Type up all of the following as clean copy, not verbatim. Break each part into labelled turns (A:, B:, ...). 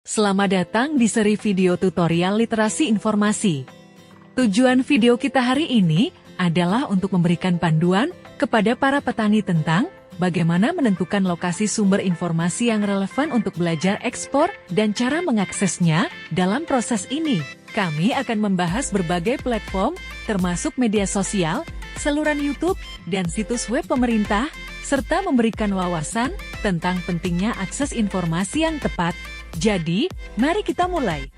A: Selamat datang di seri video tutorial literasi informasi. Tujuan video kita hari ini adalah untuk memberikan panduan kepada para petani tentang bagaimana menentukan lokasi sumber informasi yang relevan untuk belajar ekspor dan cara mengaksesnya. Dalam proses ini, kami akan membahas berbagai platform, termasuk media sosial, saluran YouTube, dan situs web pemerintah, serta memberikan wawasan tentang pentingnya akses informasi yang tepat. Jadi, mari kita mulai.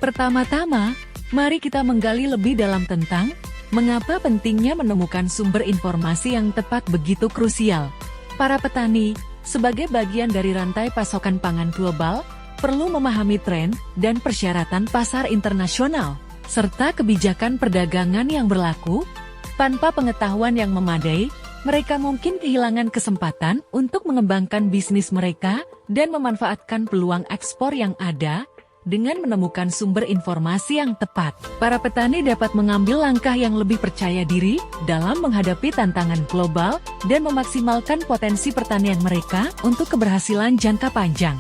A: Pertama-tama, mari kita menggali lebih dalam tentang mengapa pentingnya menemukan sumber informasi yang tepat begitu krusial. Para petani, sebagai bagian dari rantai pasokan pangan global, perlu memahami tren dan persyaratan pasar internasional, serta kebijakan perdagangan yang berlaku. Tanpa pengetahuan yang memadai, mereka mungkin kehilangan kesempatan untuk mengembangkan bisnis mereka dan memanfaatkan peluang ekspor yang ada. Dengan menemukan sumber informasi yang tepat, para petani dapat mengambil langkah yang lebih percaya diri dalam menghadapi tantangan global dan memaksimalkan potensi pertanian mereka untuk keberhasilan jangka panjang.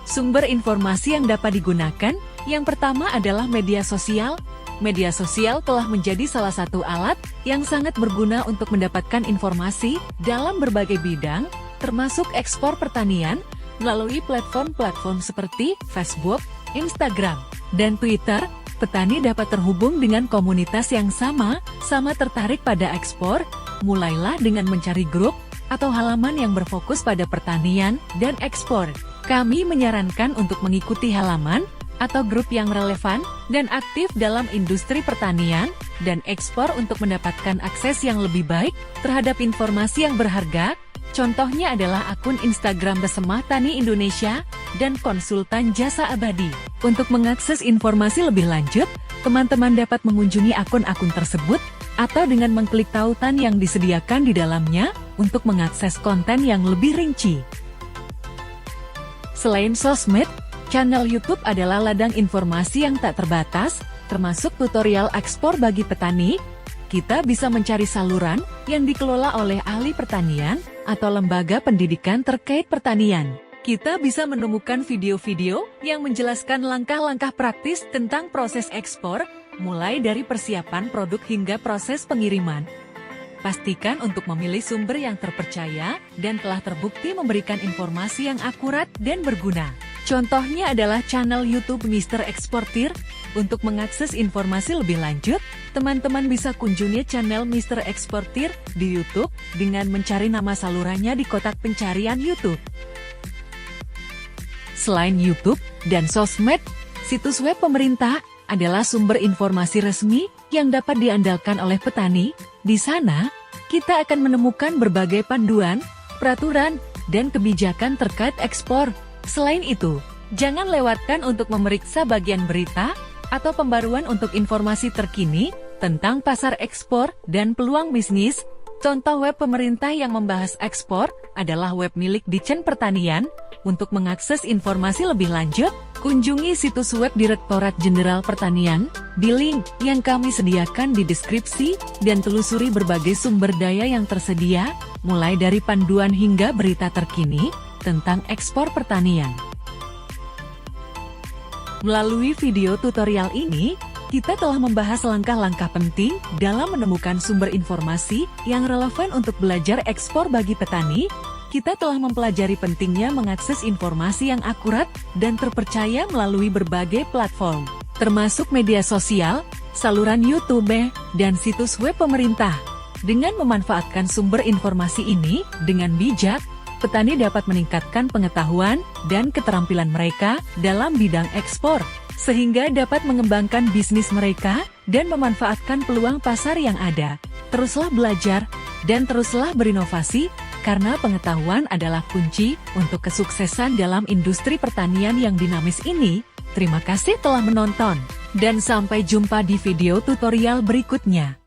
A: Sumber informasi yang dapat digunakan, yang pertama adalah media sosial. Media sosial telah menjadi salah satu alat yang sangat berguna untuk mendapatkan informasi dalam berbagai bidang, termasuk ekspor pertanian, melalui platform-platform seperti Facebook, Instagram, dan Twitter. Petani dapat terhubung dengan komunitas yang sama tertarik pada ekspor. Mulailah dengan mencari grup atau halaman yang berfokus pada pertanian dan ekspor. Kami menyarankan untuk mengikuti halaman atau grup yang relevan dan aktif dalam industri pertanian dan ekspor untuk mendapatkan akses yang lebih baik terhadap informasi yang berharga. Contohnya adalah akun Instagram Besemah Tani Indonesia dan Konsultan Jasa Abadi. Untuk mengakses informasi lebih lanjut, teman-teman dapat mengunjungi akun-akun tersebut atau dengan mengklik tautan yang disediakan di dalamnya untuk mengakses konten yang lebih rinci. Selain sosmed, channel YouTube adalah ladang informasi yang tak terbatas, termasuk tutorial ekspor bagi petani. Kita bisa mencari saluran yang dikelola oleh ahli pertanian atau lembaga pendidikan terkait pertanian. Kita bisa menemukan video-video yang menjelaskan langkah-langkah praktis tentang proses ekspor, mulai dari persiapan produk hingga proses pengiriman. Pastikan untuk memilih sumber yang terpercaya dan telah terbukti memberikan informasi yang akurat dan berguna. Contohnya adalah channel YouTube Mr. Eksportir. Untuk mengakses informasi lebih lanjut, teman-teman bisa kunjungi channel Mr. Eksportir di YouTube dengan mencari nama salurannya di kotak pencarian YouTube. Selain YouTube dan sosmed, situs web pemerintah adalah sumber informasi resmi yang dapat diandalkan oleh petani. Di sana, kita akan menemukan berbagai panduan, peraturan, dan kebijakan terkait ekspor. Selain itu, jangan lewatkan untuk memeriksa bagian berita atau pembaruan untuk informasi terkini tentang pasar ekspor dan peluang bisnis. Contoh web pemerintah yang membahas ekspor adalah web milik Ditjen Pertanian. Untuk mengakses informasi lebih lanjut, kunjungi situs web Direktorat Jenderal Pertanian di link yang kami sediakan di deskripsi dan telusuri berbagai sumber daya yang tersedia, mulai dari panduan hingga berita terkini tentang ekspor pertanian. Melalui video tutorial ini, kita telah membahas langkah-langkah penting dalam menemukan sumber informasi yang relevan untuk belajar ekspor bagi petani. Kita telah mempelajari pentingnya mengakses informasi yang akurat dan terpercaya melalui berbagai platform, termasuk media sosial, saluran YouTube, dan situs web pemerintah. Dengan memanfaatkan sumber informasi ini dengan bijak, petani dapat meningkatkan pengetahuan dan keterampilan mereka dalam bidang ekspor, sehingga dapat mengembangkan bisnis mereka dan memanfaatkan peluang pasar yang ada. Teruslah belajar dan teruslah berinovasi, karena pengetahuan adalah kunci untuk kesuksesan dalam industri pertanian yang dinamis ini. Terima kasih telah menonton, dan sampai jumpa di video tutorial berikutnya.